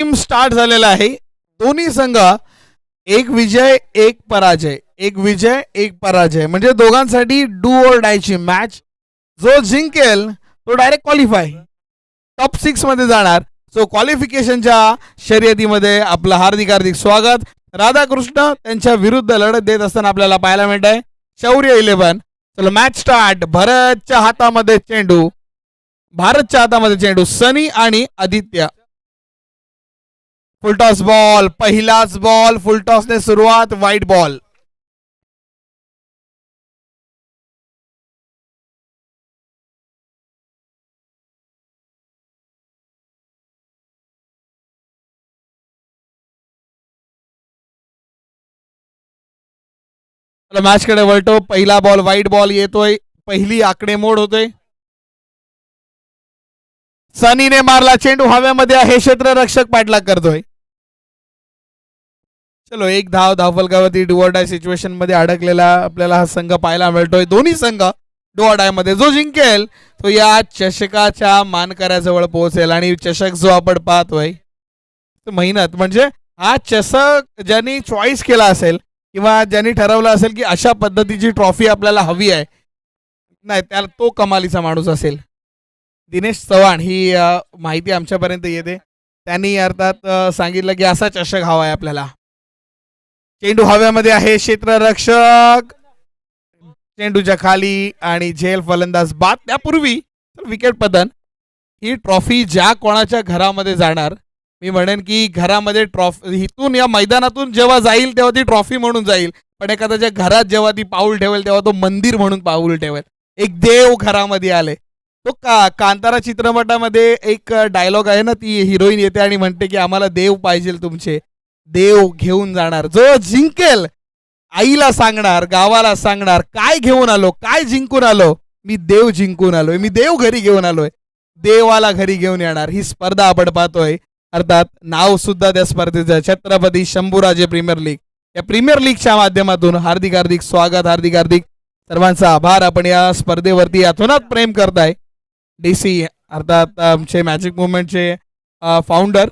Team start झालेला आहे. दोन्ही संघ एक विजय एक पराजय, एक विजय एक पराजय, म्हणजे दोघांसाठी डू ऑर डायची मॅच. जो जिंकेल तो डायरेक्ट क्वालिफाय टॉप 6 मध्ये जाणार. सो क्वालिफिकेशनच्या शर्यतीमध्ये आपलं हार्दिक हार्दिक स्वागत. राधाकृष्ण त्यांच्या विरुद्ध लढत देत असताना आपल्याला पाहायला मिळत आहे शौर्य 11. चलो मॅच स्टार्ट. भारतच्या हातामध्ये चेंडू सनी आणि आदित्य. फुलटॉस बॉल, पहिलाच बॉल फुलटॉसने सुरुवात. White ball. मॅच कडे वळतो. पहिला बॉल व्हाईट बॉल येतोय. पहिली आकडेमोड होते. सनीने मारला. चेंडू हव्यामध्ये आहे. क्षेत्ररक्षक पाठलाग करतोय. चलो एक धावफलकावरती डुअरडाय सिच्युएशन मध्ये अडकलेला आपल्याला हा संघ पाहायला मिळतोय. दोन्ही संघ डुअरडाय मध्ये. जो जिंकेल तो या चषकाच्या मानकऱ्याजवळ पोहोचेल. आणि चषक जो आपण पाहतोय मेहनत म्हणजे हा चषक ज्यांनी चॉईस केला असेल किंवा ज्यांनी ठरवलं असेल की अशा पद्धतीची ट्रॉफी आपल्याला हवी आहे, नाही त्याला तो कमालीचा माणूस असेल. दिनेश चव्हाण ही माहिती आमच्यापर्यंत येते. त्यांनी अर्थात सांगितलं की असा चषक हवा आहे आपल्याला. चेंडू हव्यामध्ये आहे. क्षेत्ररक्षक चेंडूच्या खाली आणि झेल फलंदाज बाद. त्यापूर्वी विकेट पतन. ही ट्रॉफी ज्या कोणाच्या घरामध्ये जाणार, मी म्हणेन की घरामध्ये ट्रॉफी इथून या मैदानातून जेव्हा जाईल तेव्हा ती ट्रॉफी म्हणून जाईल, पण एखाद्याच्या घरात जेव्हा ती पाऊल ठेवेल तेव्हा तो मंदिर म्हणून पाऊल ठेवेल. एक देव घरामध्ये आले. तो कांतारा चित्रपटामध्ये एक डायलॉग आहे ना, ती हिरोईन येते आणि म्हणते की आम्हाला देव पाहिजे तुमचे, देव घेऊन जाणार. जो जिंकेल आईला सांगणार, गावाला सांगणार, काय घेऊन आलो, काय जिंकून आलो, मी देव जिंकून आलोय, मी देव घरी घेऊन आलोय, देवाला घरी घेऊन येणार. ही स्पर्धा आपण पाहतोय. अर्थात नाव सुद्धा त्या स्पर्धेचं छत्रपती शंभूराजे प्रीमियर लीग. या प्रीमियर लीगच्या माध्यमातून हार्दिक हार्दिक स्वागत. हार्दिक हार्दिक सर्वांचा आभार. आपण या स्पर्धेवरती अतोनात प्रेम करताय. डीसी अर्थात आमचे मॅजिक मुवमेंटचे फाउंडर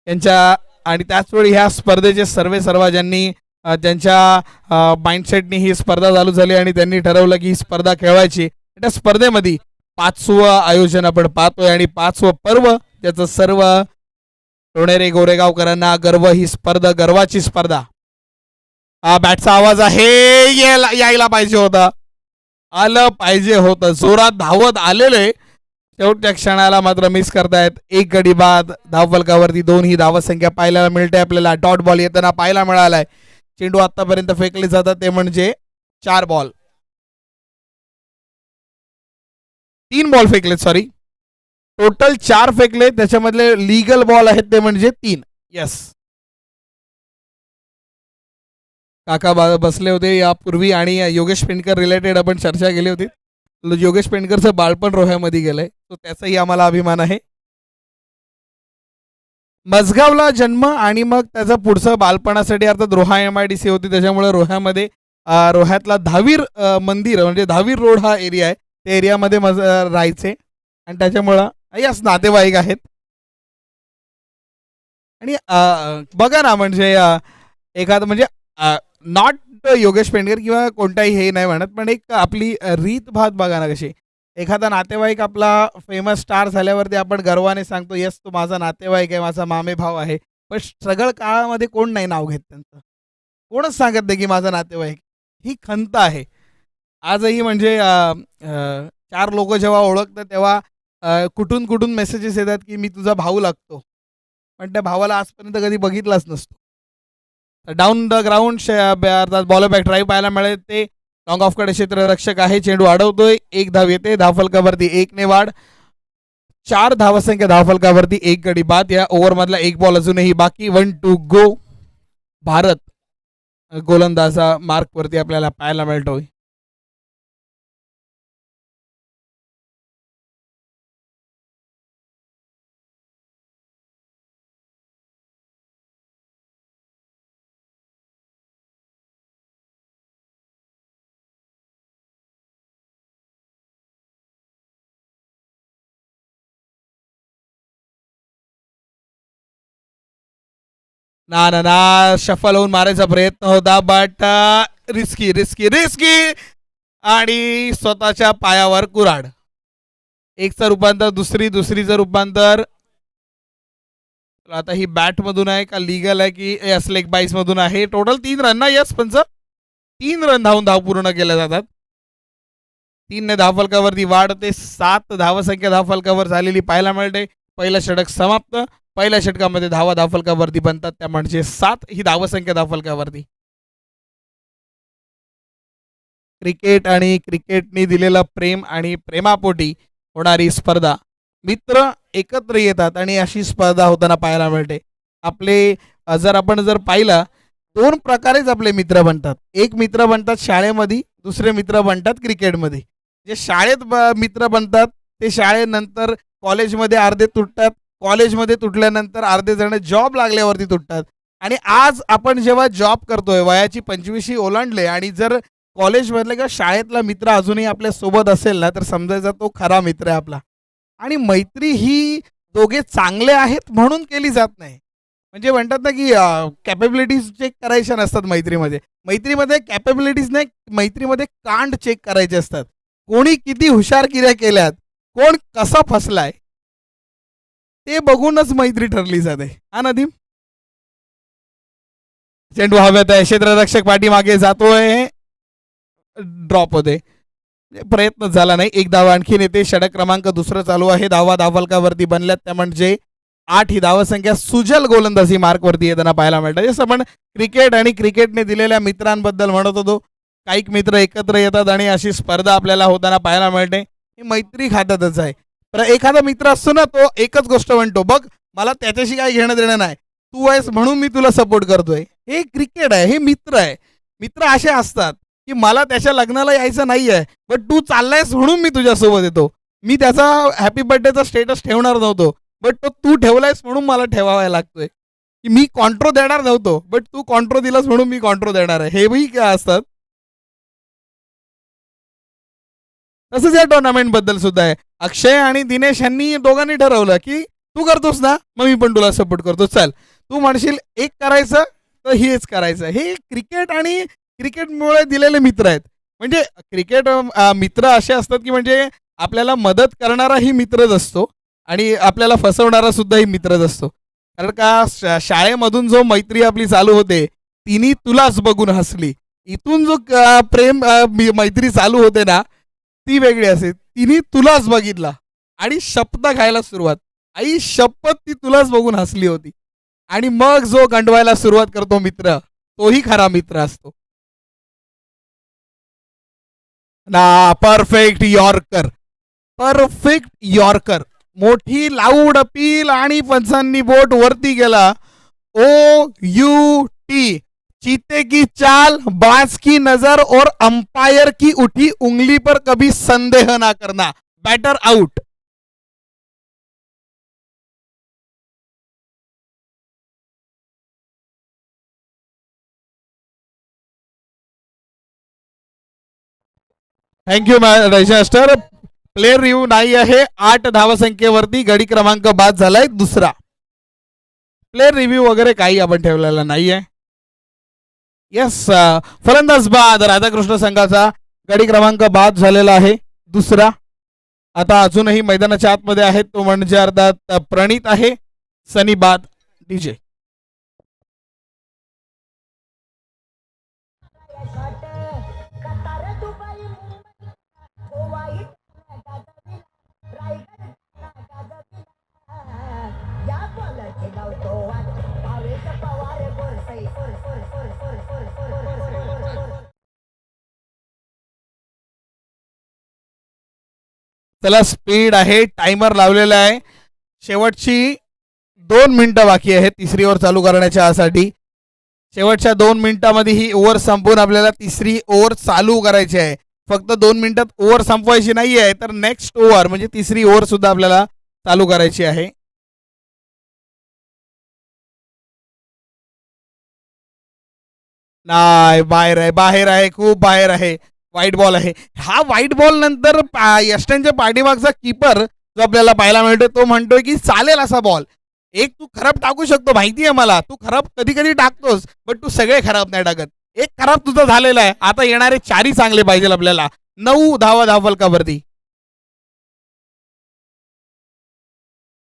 यांच्या आणि त्याचवेळी ह्या स्पर्धेचे सर्व ज्यांनी त्यांच्या माइंडसेटनी ही स्पर्धा चालू झाली आणि त्यांनी ठरवलं की ही स्पर्धा खेळवायची. त्या स्पर्धेमध्ये 5वं आयोजन आपण पाहतोय आणि 5वं पर्व ज्याचं सर्व लोणेरे गोरेगावकरांना गर्व. ही स्पर्धा गर्वाची स्पर्धा. हा बॅटचा आवाज आहे. यायला पाहिजे होता, आलं पाहिजे होतं. जोरात धावत आलेले शेवटच्या क्षणाला मात्र मिस करतायत. एक गडी बाद. धावफलकावरती 2 ही धावसंख्या पाहायला मिळते आपल्याला. डॉट बॉल येताना पाहायला मिळालाय. चेंडू आतापर्यंत फेकले जातात ते म्हणजे 4 बॉल, 3 बॉल फेकलेत. सॉरी, टोटल 4 फेकले, त्याच्यामधले लीगल बॉल आहेत ते म्हणजे 3. यस, काका बसले होते यापूर्वी आणि योगेश पेंडकर रिलेटेड आपण चर्चा केली होती. योगेश पेंडकरचं बाळपण रोह्यामध्ये गेलंय, तो त्याचाही आम्हाला अभिमान आहे. मजगावला जन्म आणि मग त्याचा पुढचं बालपणासाठी अर्थात रोहा MIDC होती, त्याच्यामुळे रोह्यामध्ये रोह्यातला धावीर मंदिर म्हणजे धावीर रोड हा एरिया आहे, त्या एरियामध्ये राहायचे आणि त्याच्यामुळं यस नातेवाईक आहेत. आणि बघा ना, म्हणजे एखादं म्हणजे नॉट योगेश पेंडकर किंवा कोणताही हे नाही म्हणत, पण एक आपली रीत भात बघा ना कशी. एखादा नातेवाईक आपला फेमस स्टार झाल्यावरती आपण गर्वाने सांगतो येस तो माझा नातेवाईक आहे, माझा मामे भाव आहे. पण स्ट्रगल काळामध्ये कोण नाही नाव घेत त्यांचं, कोणच सांगत नाही की माझा नातेवाईक. ही खंत आहे आजही. म्हणजे 4 लोक जेव्हा ओळखतात तेव्हा कुठून कुठून मेसेजेस येतात की मी तुझा भाऊ लागतो, पण त्या भावाला आजपर्यंत कधी बघितलाच नसतो. डाऊन द ग्राउंड अर्थात बॉल बॅक ड्राईव्ह पाहायला मिळेल. ते लॉंग ऑफकडे क्षेत्ररक्षक आहे. चेंडू अडवतोय. 1 धाव येते. धावफलकावरती 1 ने वाढ. 4 धावसंख्या धावफलकावरती 1 गडी बाद. या ओव्हरमधला 1 बॉल अजूनही बाकी. 1 टू गो. भारत गोलंदाजा मार्कवरती आपल्याला पाहायला मिळतोय. ना ना ना शफल होऊन मारायचा प्रयत्न होता बट रिस्की रिस्की रिस्की आणि स्वतःच्या पायावर कुऱ्हाड. एकचं रूपांतर दुसरीचं रूपांतर. आता ही बॅट मधून आहे का लीगल आहे की लेग बाईस मधून आहे. टोटल 3 रन ना. यस पंच 3 रन धावून धाव पूर्ण केल्या जातात. 3 ने धावफलकावरती वाढ होते. 7 धावसंख्या धावफलकावर झालेली पाहायला मिळते. पहिलं षटक समाप्त. पहिल्या षटकामध्ये धावा धावफलकावरती बनतात त्या म्हणजे 7 ही धावसंख्या धावफलकावरती. क्रिकेट आणि क्रिकेटने दिलेलं प्रेम आणि प्रेमापोटी होणारी स्पर्धा. मित्र एकत्र येतात आणि अशी स्पर्धा होताना पाहायला मिळते. आपले जर आपण पाहिलं 2 प्रकारेच आपले मित्र बनतात. एक मित्र बनतात शाळेमध्ये, दुसरे मित्र बनतात क्रिकेटमध्ये. जे शाळेत मित्र बनतात ते शाळेनंतर कॉलेजमध्ये अर्धे तुटतात. कॉलेजमध्ये तुटल्यानंतर अर्धे जण जॉब लागल्यावरती तुटतात. आणि आज आपण जेव्हा जॉब करतोय वयाची 25 ओलांडले आणि जर कॉलेजमधला किंवा शाळेतला मित्र अजूनही आपल्या सोबत असेल ना तर समजायचा तो खरा मित्र आहे आपला. आणि मैत्री ही दोघे चांगले आहेत म्हणून केली जात नाही. म्हणजे म्हणतात ना की कॅपेबिलिटीज चेक करायच्या नसतात मैत्रीमध्ये. मैत्रीमध्ये कॅपेबिलिटीज नाही, मैत्रीमध्ये कांड चेक करायचे असतात. कोणी किती हुशारकिऱ्या केल्यात, कोण कसा फसलाय ते बघूनच मैत्री ठरली जाते. हा नदीम. चेंडू हव्यात आहे. क्षेत्ररक्षक पाठीमागे जातोय. ड्रॉप होते. प्रयत्न झाला नाही. एक धाव आणखीन येते. षटक क्रमांक दुसरं चालू आहे. धावा धावफलकावरती बनल्यात त्या म्हणजे 8 ही धावसंख्या सुजल गोलंदाजी मार्कवरती येताना पाहायला मिळतं. जसं आपण क्रिकेट आणि क्रिकेटने दिलेल्या मित्रांबद्दल म्हणत होतो. काही मित्र एकत्र येतात आणि अशी स्पर्धा आपल्याला होताना पाहायला मिळते. ही मैत्री खात्यातच आहे. तर एखादा मित्र असतो ना तो एकच गोष्ट म्हणतो, बघ मला त्याच्याशी काही घेणं देणं नाही, तू आहेस म्हणून मी तुला सपोर्ट करतोय. हे क्रिकेट आहे, हे मित्र आहे. मित्र असे असतात की मला त्याच्या लग्नाला यायचं नाहीये बट तू चाललायस म्हणून मी तुझ्यासोबत येतो. मी त्याचा हॅपी बर्थडेचा स्टेटस ठेवणार नव्हतो बट तो तू ठेवलायस म्हणून मला ठेवावा लागतोय. की मी कॉन्ट्रो देणार नव्हतो बट तू कॉन्ट्रो दिलास म्हणून मी कॉन्ट्रो देणार आहे. हेही काय असतात. तसंच या टुर्नामेंट बद्दल सुद्धा आहे. अक्षय आणि दिनेश यांनी दोघांनी ठरवलं की तू करतोस ना मग मी पण तुला सपोर्ट करतो. चल तू म्हणशील एक करायचं तर हेच करायचं. हे क्रिकेट आणि क्रिकेटमुळे दिलेले मित्र आहेत. म्हणजे क्रिकेट मित्र असे असतात की म्हणजे आपल्याला मदत करणाराही मित्रच असतो आणि आपल्याला फसवणारा सुद्धाही मित्रच असतो. कारण का शाळेमधून जो मैत्री आपली चालू होते तिने तुलाच बघून हसली. इथून जो प्रेम मैत्री चालू होते ना ती वेगळी असेल. तिने तुलाच बघितला आणि शपथ खायला सुरुवात. आई शपथ ती तुलाच बघून हसली होती. आणि मग जो गंडवायला सुरुवात करतो मित्र तोही खरा मित्र असतो ना. Perfect yorker, perfect yorker. मोठी लाऊड अपील आणि पंचांनी बोट वरती गेला. OUT चीते की चाल, बाज की नजर और अंपायर की उठी उंगली पर कभी संदेह ना करना. Batter out. Thank you register. Player review नाही आहे. 8 धावसंख्येवरती गडी क्रमांक बाद झालाय दुसरा. प्लेयर रिव्ह्यू वगैरे काही आपण ठेवलेला नाहीये. यस फलंदाज बाद राधाकृष्ण संघाचा गडी क्रमांक बाद झालेला आहे दुसरा. आता अजूनही मैदानाच्या आतमध्ये आहेत तो म्हणजे अर्थात प्रणित आहे. सनी बाद डीजे. त्याला स्पीड आहे. टाइमर लावलेला आहे. शेवटची 2 मिनिटं बाकी आहे तिसरी ओव्हर चालू करण्याच्या आसाठी. शेवटच्या 2 मिनिटांमध्ये ही ओव्हर संपवून आपल्याला तिसरी ओव्हर चालू करायची आहे. फक्त 2 मिनिटात ओव्हर संपवायची नाही आहे तर नेक्स्ट ओव्हर म्हणजे तिसरी ओव्हर सुद्धा आपल्याला चालू करायची आहे. नाही बाहेर आहे, बाहेर आहे, खूप बाहेर आहे. व्हाईट बॉल आहे. हा व्हाईट बॉल नंतर यष्टनच्या पाठीमागचा कीपर जो आपल्याला पाहायला मिळतो तो म्हणतोय की चालेल असा बॉल. एक तू खराब टाकू शकतो माहिती आहे मला, तू खराब कधी कधी टाकतोस, बट तू सगळे खराब नाही टाकत. एक खराब तुझं झालेला आहे, आता येणारे चारही चांगले पाहिजे आपल्याला. 9 धावा धावफलकावरती.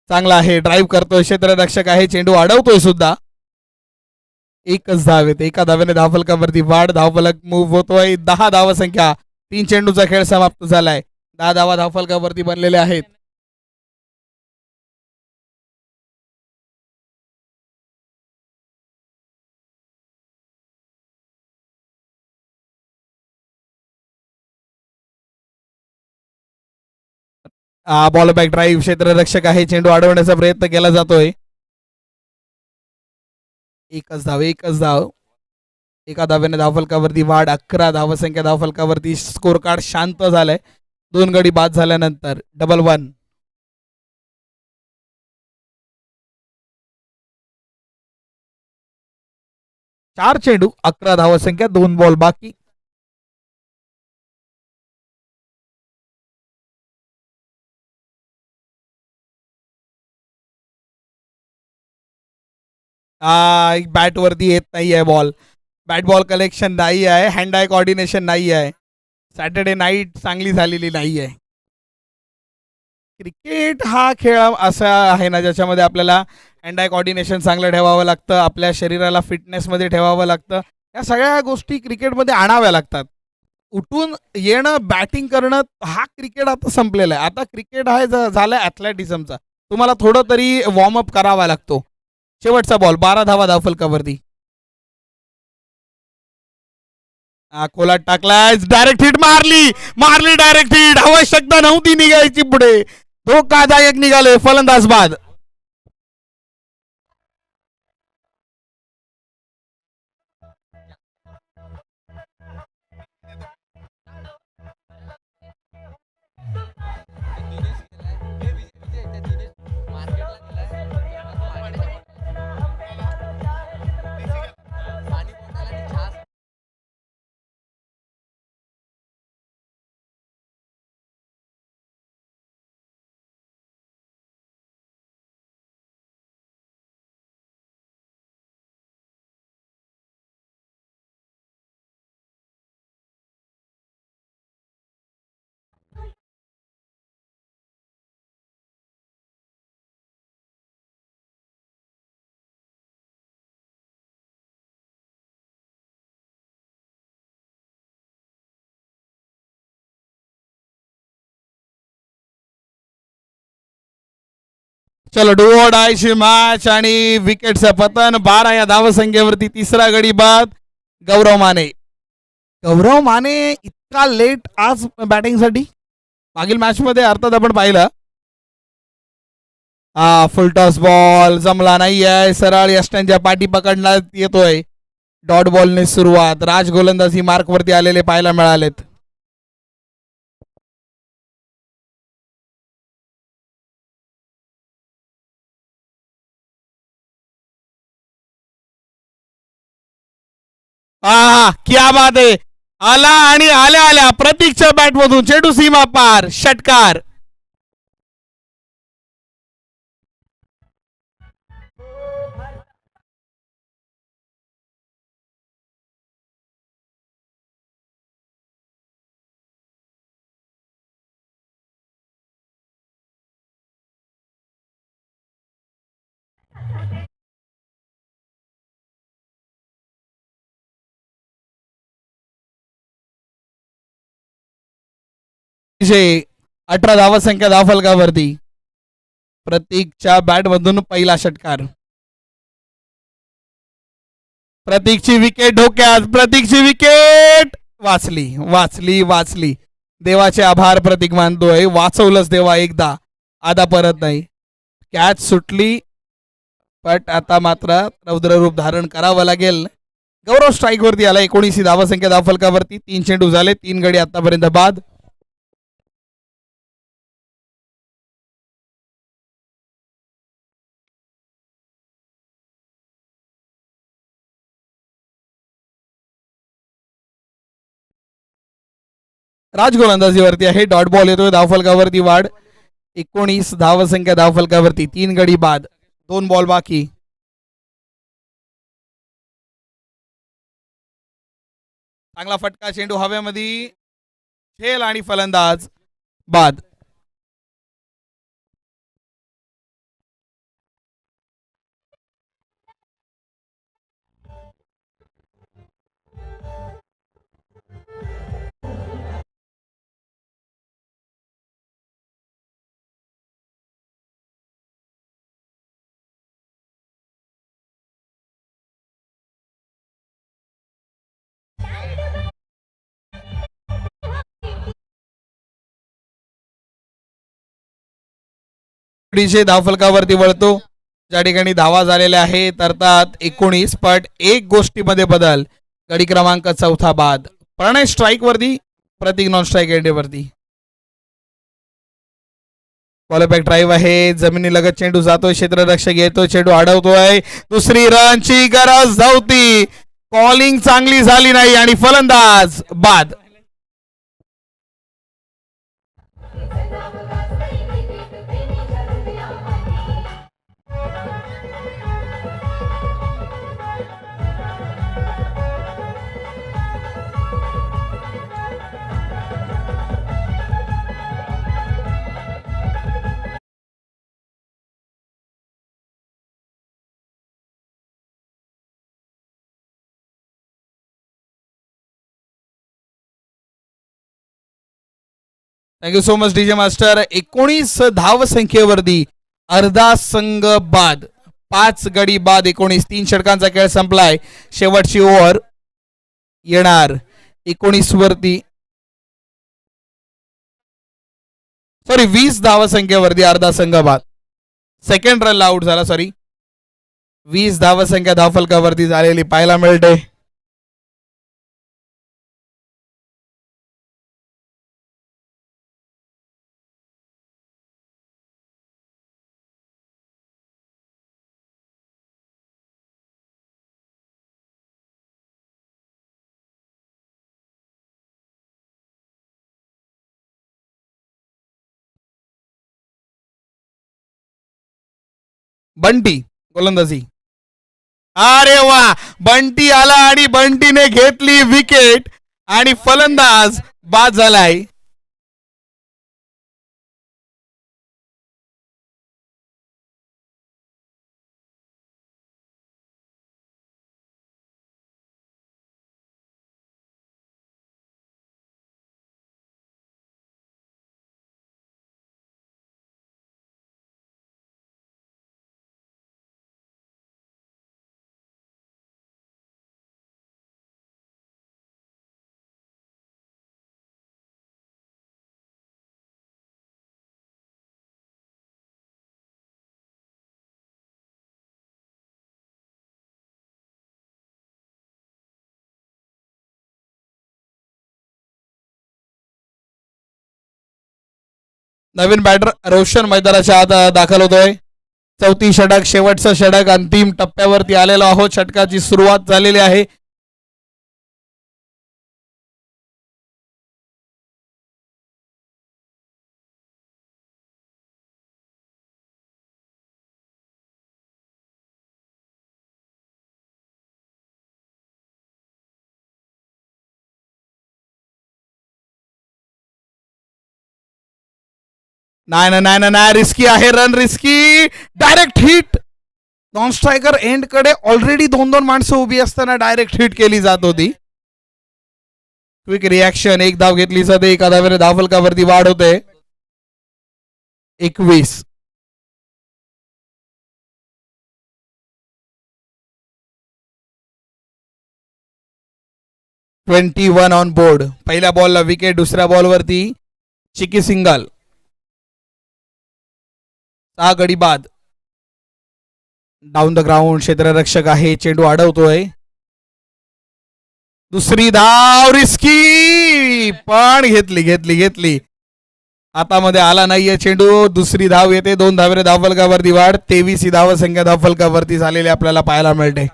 चांगला आहे, ड्राईव्ह करतोय, क्षेत्ररक्षक आहे, चेंडू अडवतोय सुद्धा. एकच धाव येते, एका धाव्याने धावफलकावरती वाढ. धावफलक मूव्ह होतोय, 10 धावा संख्या. 3 चेंडूचा खेळ समाप्त झालाय. 10 धावा धावफलकावरती बनलेले आहेत. बॉल बॅक ड्राईव्ह, क्षेत्ररक्षक आहे, चेंडू अडवण्याचा प्रयत्न केला जातोय. एकच धाव, एकच धाव. एका धाव्याने धावफलकावरती वाढ. 11 धावसंख्या धावफलकावरती. स्कोर कार्ड शांत झालंय 2 गडी बाद झाल्यानंतर. 1-1. 4 चेंडू, 11 धावसंख्या, 2 बॉल बाकी. बॅट वरती येत नाही आहे बॉल. बॅट बॉल कलेक्शन नाही आहे, हँड आय कॉर्डिनेशन नाही आहे. सॅटर्डे नाईट चांगली झालेली नाही आहे. क्रिकेट हा खेळ असा आहे ना, ज्याच्यामध्ये आपल्याला हँड आय कॉर्डिनेशन चांगलं ठेवावं लागतं, आपल्या शरीराला फिटनेसमध्ये ठेवावं लागतं. या सगळ्या गोष्टी क्रिकेटमध्ये आणाव्या लागतात. उठून येणं, बॅटिंग करणं, हा क्रिकेट आता संपलेला आहे. आता क्रिकेट आहे झालं ॲथलेटिझमचा. तुम्हाला थोडं तरी वॉर्मअप करावा लागतो. शेवटचा बॉल, 12 धावा धावफलकावरती. खोलात टाकलाय, डायरेक्ट हिट मारली, मारली डायरेक्ट हिट. आवश्यकता नव्हती निघायची पुढे. धोकादायक निघाले फलंदाज बाद. चलो डू और डायची मॅच आणि विकेटचं पतन. 12 या धावसंख्येवरती तिसरा गडी बाद. गौरव माने. गौरव माने इतका लेट आज बॅटिंगसाठी. मागील मॅच मध्ये अर्थात आपण पाहिलं. फुल टॉस बॉल जमला नाहीये, सरळ यष्टांच्या पाठी पकडण्यात येतोय. डॉट बॉलने सुरुवात. राज गोलंदाजी मार्क वरती आलेले पाहायला मिळालेत. क्या बात आहे. आला आणि आल्या आल्या प्रतीकच्या बॅट मधून चेंडू सीमा पार, षटकार. विजय. 18 धावसंख्या धावफलकावरती. प्रतीकच्या बॅट मधून पहिला षटकार. प्रतीकची विकेट धोक्यात. प्रतीकची विकेट वाचली, वाचली, वाचली. देवाचे आभार प्रतीक मानतोय. वाचवलंच देवा एकदा, आता परत नाही. कॅच सुटली, बट आता मात्र रौद्र रूप धारण करावं लागेल. गौरव स्ट्राईक वरती आला. 19 धावसंख्या धावफलकावरती. 3 चेंडू झाले, 3 गडी आतापर्यंत बाद. राज गोलंदाजीवरती आहे. डॉट बॉल येतोय. धावफलकावरती वाढ. 19 धावसंख्या धावफलकावरती. 3 गडी बाद. 2 बॉल बाकी. चांगला फटका, चेंडू हवेमध्ये, खेळ आणि फलंदाज बाद. धावफलकावरती वळतो. ज्या ठिकाणी धावा झालेल्या आहेत अर्थात 19, पण एक गोष्टीमध्ये बदल. गडी क्रमांक 4 बाद. प्रणय स्ट्राईक वरती, प्रतीक नॉन स्ट्राईक एंडवरती. बॉलबॅक ड्राईव्ह आहे, जमिनी लगत चेंडू जातोय, क्षेत्ररक्षक येतोय, चेंडू अडवतोय, दुसरी रनची गरज नव्हती. कॉलिंग चांगली झाली नाही आणि फलंदाज बाद. Thank you so much DJ master. 19 धाव संख्येवरती अर्धा संघ बाद. 5 गडी बाद 19. 3 षटकांचा खेळ संपलाय. शेवटची ओव्हर येणार 19 वरती, सॉरी 20 धाव संख्येवरती अर्धा संघ बाद. सेकंड रनला आउट झाला, सॉरी. 20 धाव संख्या धावफलकावरती झालेली पाहायला मिळते. बंटी गोलंदाजी. अरे वा, बंटी आला आणि बंटीने घेतली विकेट आणि फलंदाज बाद झालाय. नवीन बॅटर रोशन मैदानाच्या आत दाखल होतोय. 34 षटक, शेवटचं षटक, अंतिम टप्प्यावरती आलेलो आहोत. षटकाची सुरुवात झालेली आहे. नाही नाही नाही, रिस्की आहे, run risky, direct hit. Non striker end कडे ऑलरेडी 2-2 माणसं उभी असताना डायरेक्ट हिट केली जात होती. क्विक रिॲक्शन, एक धाव घेतली जाते, एका धावेने धावफलकावरती वाढ होते. 21. On board. पहिल्या बॉलला विकेट, दुसऱ्या बॉलवरती चिकी सिंगल. 6 गडी बाद. डाऊन द ग्राउंड, क्षेत्ररक्षक आहे, चेंडू अडवतोय, दुसरी धाव, रिस्की, पण घेतली घेतली घेतली. हातामध्ये आला नाहीये चेंडू, दुसरी धाव येते. 2 धावेने धावफलकावरती वाढ. 23 ही धाव संख्या धावफलकावरती झालेली आपल्याला पाहायला मिळते.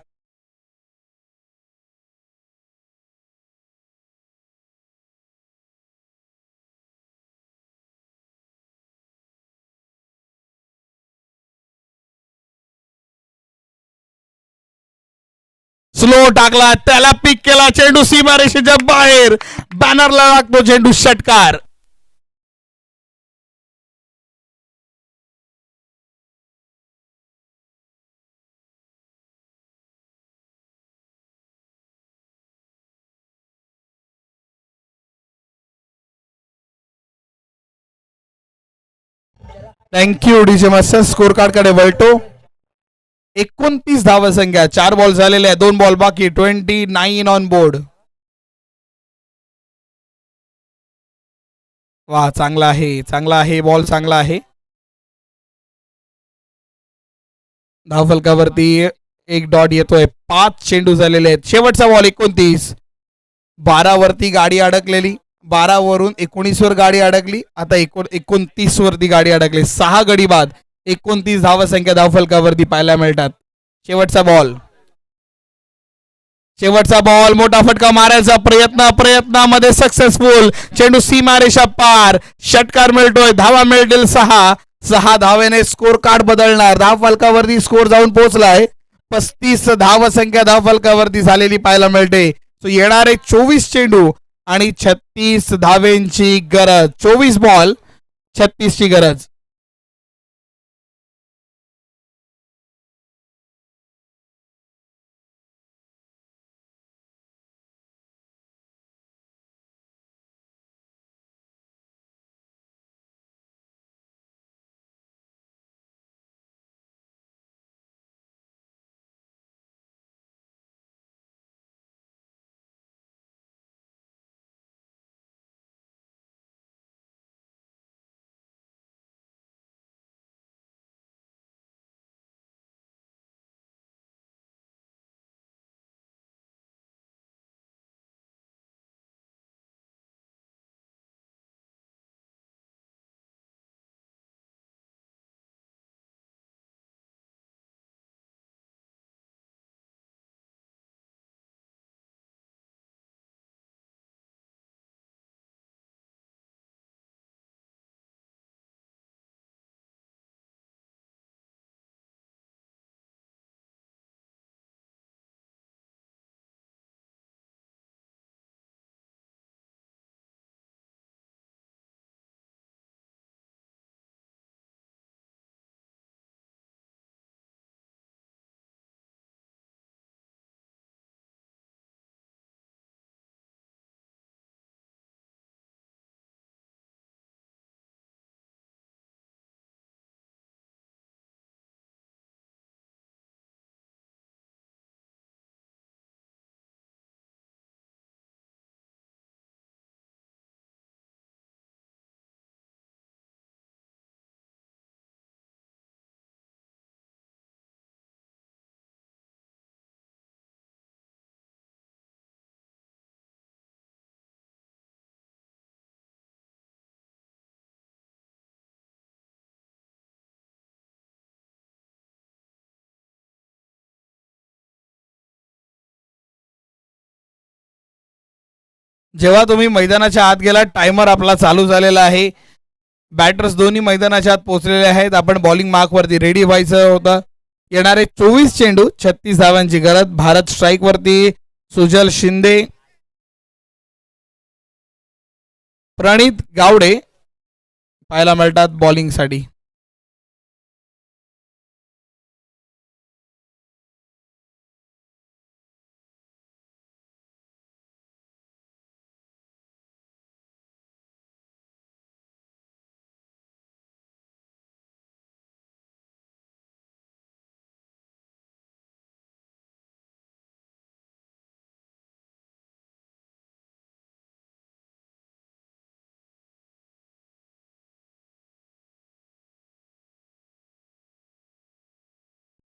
स्लो टाकला, त्याला पिक केला, चेंडू सीमारेषेच्या बाहेर, बॅनरला लागतो चेंडू, षटकार. Thank you DJ master. Score card कडे वळतो. 29 धाव संख्या, 4 बॉल झालेले आहे, 2 बॉल बाकी, 29 ऑन बोर्ड. वा, चांगला आहे, चांगला आहे बॉल, चांगला आहे. धावफलकावरती एक डॉट येतोय. 5 चेंडू झालेले आहेत. शेवटचा बॉल 29. 12 वरती गाडी अडकलेली, 12 वरून 19 वर गाडी अडकली, आता 29 वरती गाडी अडकली. 6 गडी बाद, 29 धावसंख्या धावफलकावरती पाहायला मिळतात. शेवटचा बॉल, शेवटचा बॉल, मोठा फटका मारायचा प्रयत्न, प्रयत्नामध्ये सक्सेसफुल, चेंडू सीमारेषा पार, षटकार मिळतोय. धावा मिळतील 6. 6 धावेने स्कोर कार्ड बदलणार. धावफलकावरती स्कोर जाऊन पोहोचलाय. 35 धावसंख्या धावफलकावरती झालेली पाहायला मिळते. तो येणारे 24 चेंडू आणि 36 धावेंची गरज. 24 बॉल, 36 ची गरज. जेव्हा तुम्ही मैदानाच्या आत गेला, टायमर आपला चालू झालेला आहे. बॅटर्स दोन्ही मैदानाच्या आत पोहोचलेले आहेत. आपण बॉलिंग मार्क वरती रेडी व्हायचं होतं. येणारे 24 चेंडू, 36 धावांची गरज. भारत स्ट्राईक वरती, सुजल शिंदे, प्रणित गावडे पाहायला मिळतात बॉलिंग साठी.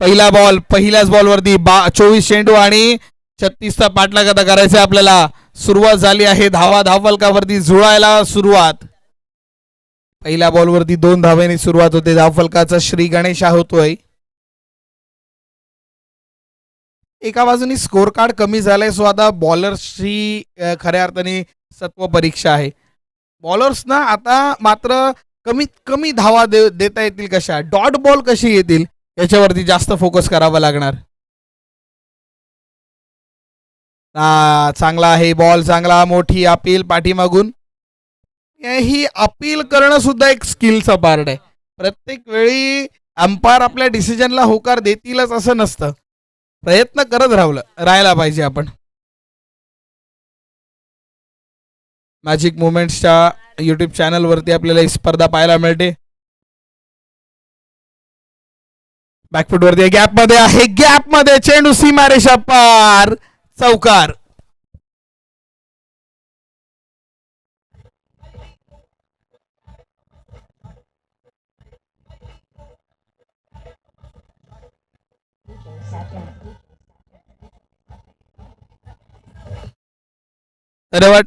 पहिला बॉल, पहिल्याच बॉलवरती 24 चेंडू आणि 36चा पाठलाग आता करायचा आपल्याला. सुरुवात झाली आहे. धावा धावफलकावरती जुळायला सुरुवात. पहिल्या बॉलवरती 2 धावेने सुरुवात होते. धावफलकाचा श्री गणेश होतोय. एका बाजूनी स्कोर कार्ड कमी झालंय, सो आता बॉलर्सची खऱ्या अर्थाने सत्व परीक्षा आहे. बॉलर्सना आता मात्र कमीत कमी धावा देता येतील कशा, डॉट बॉल कशी येतील याच्यावरती जास्त फोकस करावा लागणार. चांगला आहे बॉल, चांगला, मोठी अपील पाठीमागून. ही अपील करणं सुद्धा एक स्किलचा पार्ट आहे. प्रत्येक वेळी अंपायर आपल्या डिसिजनला होकार देतीलच असं नसतं, प्रयत्न करत राहायला पाहिजे आपण. मॅजिक मुवमेंट्सच्या युट्यूब चॅनलवरती आपल्याला ही स्पर्धा पाहायला मिळते. बॅकफुटवरती गॅपमध्ये आहे, गॅपमध्ये चेंडू सीमारेषा पार, चौकार. धन्यवाद.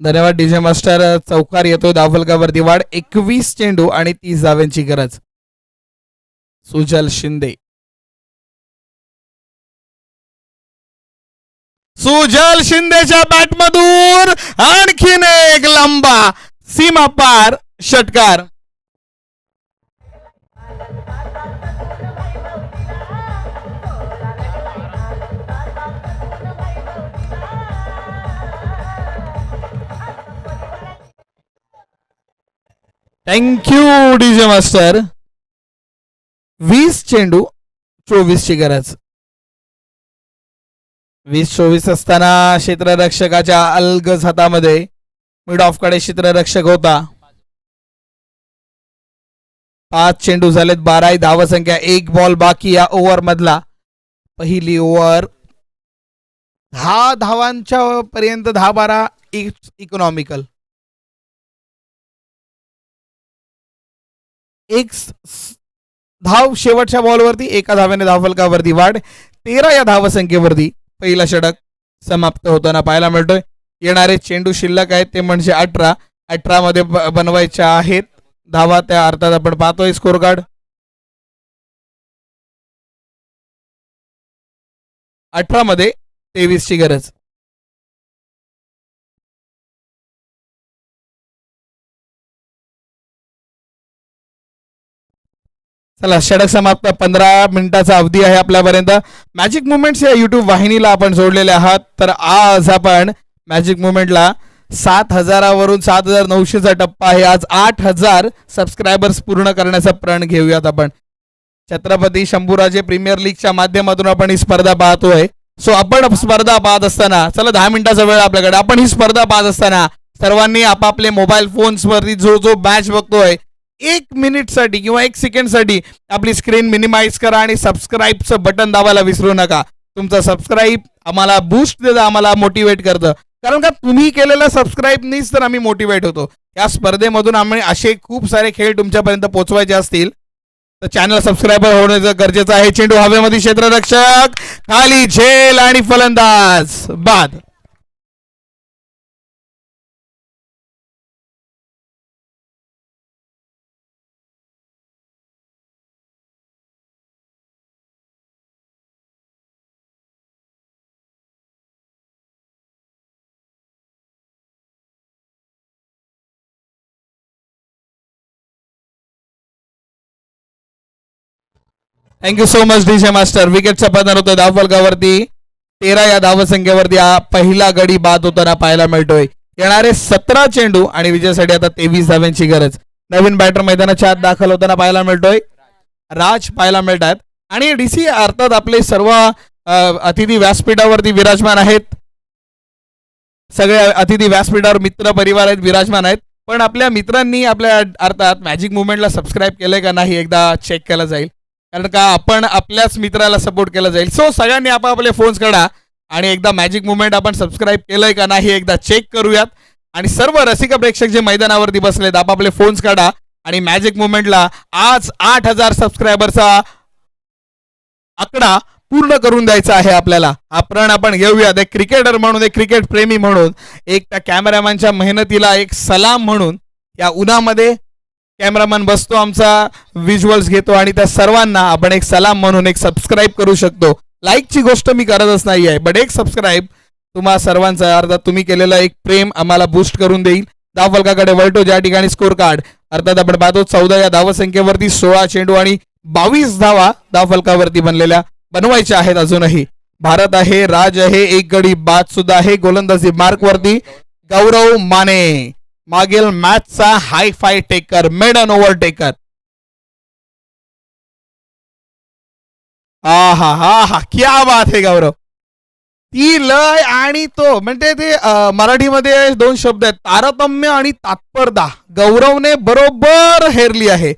धन्यवाद डीजे मास्टर. चौकार येतो धावफलकावरती वाढ. 21 चेंडू आणि 30 धाव्यांची गरज. सुजल शिंदे, सुजल शिंदेच्या बॅटमधून आणखीन एक लंबा सीमा पार षटकार. Thank you DJ master. 20 चेंडू 24 ची गरज. 20-24 असताना क्षेत्ररक्षकाच्या अलगज हातामध्ये मिड ऑफ कडे क्षेत्ररक्षक होता. 5 चेंडू झालेत, 12 धाव संख्या, 1 बॉल बाकी या ओव्हर मधला. पहिली ओव्हर 10 धावांच्या पर्यंत 10-12 इकॉनॉमिकल. एक धाव शेवटच्या बॉलवरती, 1 धाव्याने धावफलकावरती वाढ. 13 या धावसंख्येवरती पहिला षटक समाप्त होताना पाहायला मिळतोय. येणारे चेंडू शिल्लक आहेत ते म्हणजे 18 मध्ये बनवायच्या आहेत धावा. त्या अर्थात आपण पाहतोय स्कोर कार्ड. 18 मध्ये 23 ची गरज. चला षटक समाप्त. 15 मिनिटाचा अवधी आहे आपल्यापर्यंत. मॅजिक मुवमेंट्स या युट्यूब वाहिनीला आपण जोडलेले आहात. तर आज आपण मॅजिक मुवमेंटला 7,000 वरून 7,900चा टप्पा आहे. आज 8,000 सबस्क्रायबर्स पूर्ण करण्याचा प्रण घेऊयात आपण. छत्रपती शंभूराजे प्रीमियर लीगच्या माध्यमातून आपण ही स्पर्धा पाहतोय. सो आपण स्पर्धा पाहत असताना, चला 10 मिनिटाचा वेळ आपल्याकडे, आपण ही स्पर्धा पाहत असताना सर्वांनी आपापले मोबाईल फोन्सवरती जो मॅच बघतोय 1 मिनिटसाठी किंवा 1 सेकंडसाठी आपली स्क्रीन मिनिमाइज करा आणि सबस्क्राईबचं बटन दाबायला विसरू नका. तुमचं सबस्क्राईब आम्हाला बूस्ट देतं, आम्हाला मोटिवेट करतं. कारण का तुम्ही केलेलं सबस्क्राईबनीच तर आम्ही मोटिवेट होतो. या स्पर्धेमधून आम्ही असे खूप सारे खेळ तुमच्यापर्यंत पोहोचवायचे असतील तर चॅनल सबस्क्रायबर होण्याचं गरजेचं आहे. चेंडू हवेमध्ये, क्षेत्ररक्षक खाली, झेल आणि फलंदाज बाद. Thank you so much DJ master. विकेटचा पतन होतं धावफलकावरती. 13 या धावसंख्येवरती पहिला गडी बाद होताना पाहायला मिळतोय. येणारे 17 चेंडू आणि विजयासाठी आता 23 धाव्यांची गरज. नवीन बॅटर मैदानाच्या आत दाखल होताना पाहायला मिळतोय. राज पाहायला मिळतात आणि डीसी अर्थात आपले सर्व अतिथी व्यासपीठावरती विराजमान आहेत. सगळे अतिथी व्यासपीठावर मित्र परिवार आहेत, विराजमान आहेत. पण आपल्या मित्रांनी आपल्या अर्थात मॅजिक मुवमेंटला सबस्क्राईब केलंय का नाही एकदा चेक केलं जाईल. कारण का आपण आपल्याच मित्राला सपोर्ट केला जाईल. सो सगळ्यांनी आपापले फोन्स काढा आणि एकदा मॅजिक मुवमेंट आपण सबस्क्राईब केलंय का नाही एकदा चेक करूयात. आणि सर्व रसिक प्रेक्षक जे मैदानावरती बसलेत आपापले फोन्स काढा आणि मॅजिक मुवमेंटला आज 8,000 सबस्क्रायबरचा आकडा पूर्ण करून द्यायचा आहे आपल्याला. हा प्रण आपण घेऊयात. एक क्रिकेटर म्हणून, एक क्रिकेट प्रेमी म्हणून, एक त्या कॅमेरामॅनच्या मेहनतीला एक सलाम म्हणून. या उन्हामध्ये कॅमेरामॅन बसतो, आमचा व्हिज्युअल्स घेतो आणि त्या सर्वांना आपण एक सलाम म्हणून एक सबस्क्राईब करू शकतो. लाईकची गोष्ट मी करतच नाही आहे, बट एक सबस्क्राईब तुम्हा सर्वांचा अर्थात तुम्ही केलेलं एक प्रेम आम्हाला बूस्ट करून देईल. धावफलकाकडे वळतो ज्या ठिकाणी स्कोर कार्ड अर्थात आपण पाहतो 14 या धावसंख्येवरती 16 चेंडू आणि 22 धावा धावफलकावरती बनवायच्या आहेत अजूनही. भारत आहे, राज आहे, एक गडी बाद सुद्धा आहे. गोलंदाजी मार्क वरती गौरव माने, मागील मॅचचा high five taker, maiden over taker. हा हा हा हा, क्या बात आहे गौरव. ती लय आणि तो म्हणजे ते मराठीमध्ये 2 शब्द आहेत, तारतम्य आणि तात्परता. गौरवने बरोबर हेरली आहे.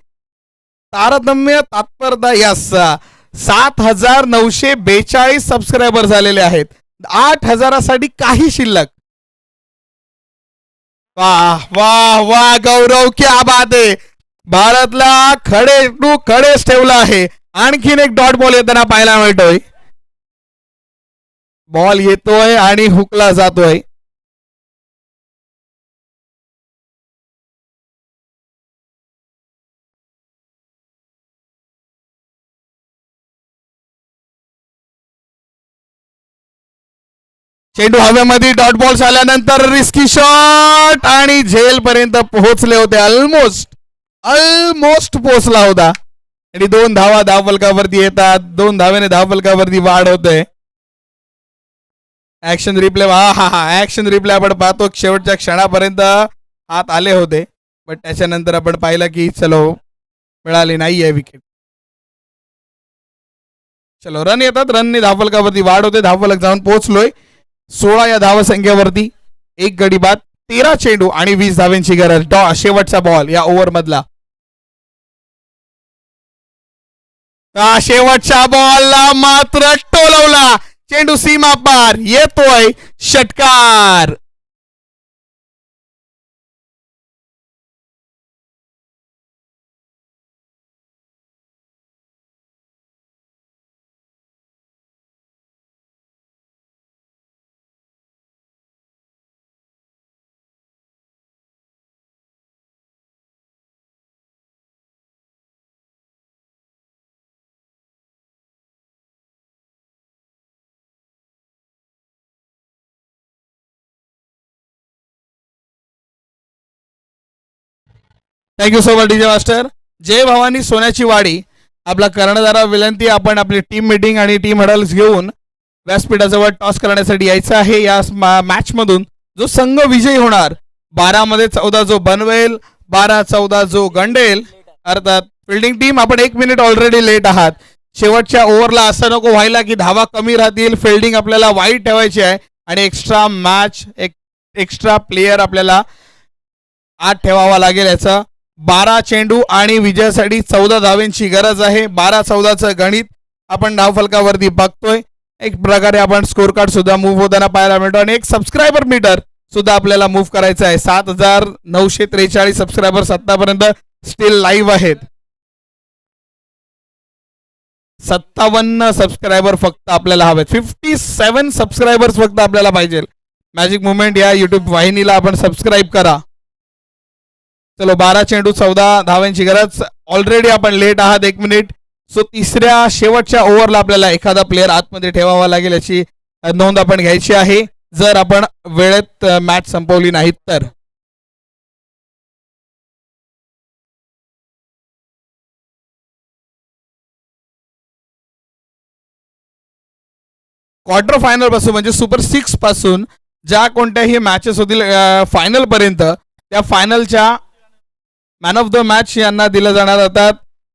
तारतम्य तात्परता. यस, 7,942 सबस्क्रायबर झालेले आहेत. 8,000साठी काही शिल्लक. वाह वाह वाह गौरव, क्या बात आहे. भारतला खडे टू खडेच ठेवला आहे. आणखीन एक डॉट बॉल येताना पाहायला मिळतोय. बॉल येतोय आणि हुकला जातोय. चेंडू हवेमध्ये, डॉट बॉल्स आल्यानंतर रिस्की शॉट आणि झेल पर्यंत पोहोचले होते. ऑलमोस्ट पोहोचला होता आणि 2 धावा धावफलकावरती येतात. 2 धावेने धावफलकावरती वाढ होते. ऍक्शन रिप्ले, हा हा हा, ऍक्शन रिप्ले आपण पाहतो. शेवटच्या क्षणापर्यंत हात आले होते, पण त्याच्यानंतर आपण पाहिलं की चलो मिळाली नाहीये विकेट. चलो रन येतात, रनने धावफलकावरती वाढ होते. धावफलक जाऊन पोहोचलोय 16 या धावसंख्येवरती. एक गडी बाद, 13 चेंडू आणि 20 धाव्यांची गरज. शेवटचा बॉल या ओव्हर मधला. शेवटच्या बॉलला मात्र टोलवला. चेंडू सीमा पार, येतोय षटकार. Thank you so much DJ master. जय भवानी सोन्याची वाडी. आपला कर्णधारा विनंती, आपण आपली टीम मीटिंग आणि टीम हडल्स घेऊन व्यासपीठाजवळ टॉस करण्यासाठी यायचं आहे. या मॅच मधून जो संघ विजयी होणार, 12 मध्ये 14 जो बनवेल, 12-14 जो गंडेल, अर्थात फिल्डिंग टीम. आपण 1 मिनिट ऑलरेडी लेट आहात. शेवटच्या ओव्हरला असं नको व्हायला की धावा कमी राहतील. फिल्डिंग आपल्याला वाईट ठेवायची आहे आणि एक्स्ट्रा मॅच, एक्स्ट्रा प्लेयर आपल्याला आत ठेवावा लागेल. याचा 12 चेंडू आणि विजयासाठी 14 धावेंची गरज आहे. 12-14चं गणित आपण धावफलकावरती बघतोय. एक प्रकारे आपण स्कोर कार्ड सुद्धा मूव्ह होताना पाहायला मिळतो आणि एक सबस्क्रायबर मीटर सुद्धा आपल्याला मूव्ह करायचं आहे. 7,943 सबस्क्रायबर्स आतापर्यंत स्टील लाईव्ह आहेत. 57 सबस्क्रायबर फक्त आपल्याला हवेत. 57 सबस्क्रायबर्स फक्त आपल्याला पाहिजे. मॅजिक मुवमेंट या युट्यूब वाहिनीला आपण सबस्क्राईब करा. चलो 12 चेंडू 14 धावांची गरज. ऑलरेडी आपण लेट आहात 1 मिनिट. सो तिसऱ्या शेवटच्या ओव्हरला आपल्याला एखादा प्लेअर आतमध्ये ठेवावा लागेल, याची नोंद आपण घ्यायची आहे जर आपण वेळेत मॅच संपवली नाहीत तर. क्वार्टर फायनल पासून म्हणजे सुपर 6 पासून ज्या कोणत्याही मॅचेस होतील फायनल पर्यंत, त्या फायनलच्या मॅन ऑफ द मॅच यांना दिलं जाणार. आता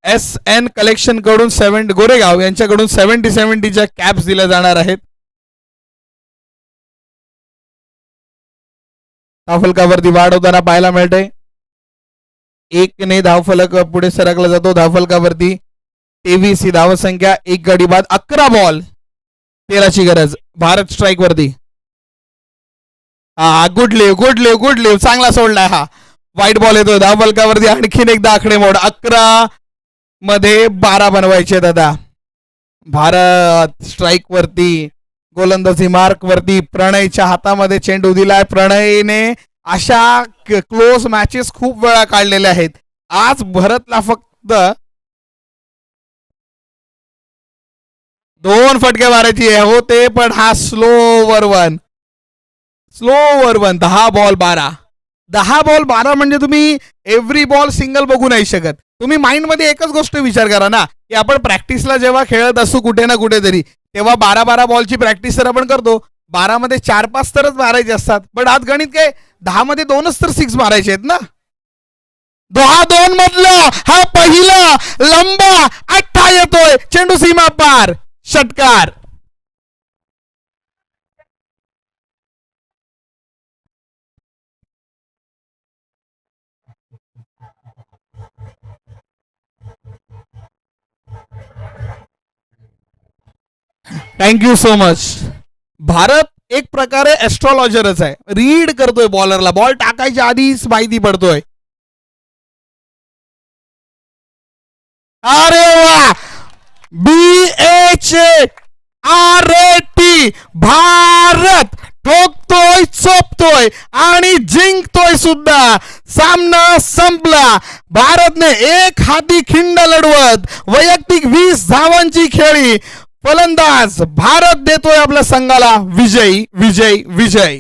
SN कलेक्शन कडून गोरेगाव यांच्याकडून 70-70च्या कॅप्स दिल्या जाणार आहेत. धावफलकावरती वाढ होताना पाहायला मिळते. 1 ने धावफलक पुढे सरकला जातो. धावफलकावरती 23 ही धावसंख्या, 1 गडी बाद, 11 बॉल, 13ची गरज. भारत स्ट्राईक वरती. हा गुड लिव्ह चांगला सोडलाय हा. वाईट बॉल येतो धावफलकावरती. आणखीन एकदा आकडेमोड. 11 मध्ये 12 बनवायचे दादा. भारत स्ट्राईक वरती, गोलंदाजी मार्क वरती. प्रणयच्या हातामध्ये चेंडू दिलाय. प्रणयने अशा क्लोज मॅचेस खूप वेळा काढलेल्या आहेत. आज भारतला फक्त 2 फटके मारायची होते, पण हा स्लो ओव्हर वन. 10 बॉल 12 म्हणजे तुम्ही एव्हरी बॉल सिंगल बघू नाही शकत. तुम्ही माइंडमध्ये एकच गोष्ट विचार करा ना की आपण प्रॅक्टिसला जेव्हा खेळत असू कुठे ना कुठेतरी तेव्हा 12-12 बॉलची प्रॅक्टिस तर आपण करतो. 12 मध्ये 4-5 तरच मारायचे असतात. पण आज गणित काय 10 मध्ये 2च तर सिक्स मारायचे आहेत ना. 2 मधला हा पहिला लंबा अठ्ठा येतोय, चेंडू सीमा पार, षटकार. Thank you so much. भारत एक प्रकारे एस्ट्रॉलॉजरच आहे. रीड करतोय बॉलरला, बॉल टाकायच्या आधीच माहिती पडतोय. अरे वा, BHARAT, भारत ठोकतोय, चोपतोय आणि जिंकतोय सुद्धा. सामना संपला. भारतने एक हाती खिंड लढवत वैयक्तिक 20 धावांची खेळी. फलंदाज भारत देतोय आपल्या संघाला विजय विजय विजय.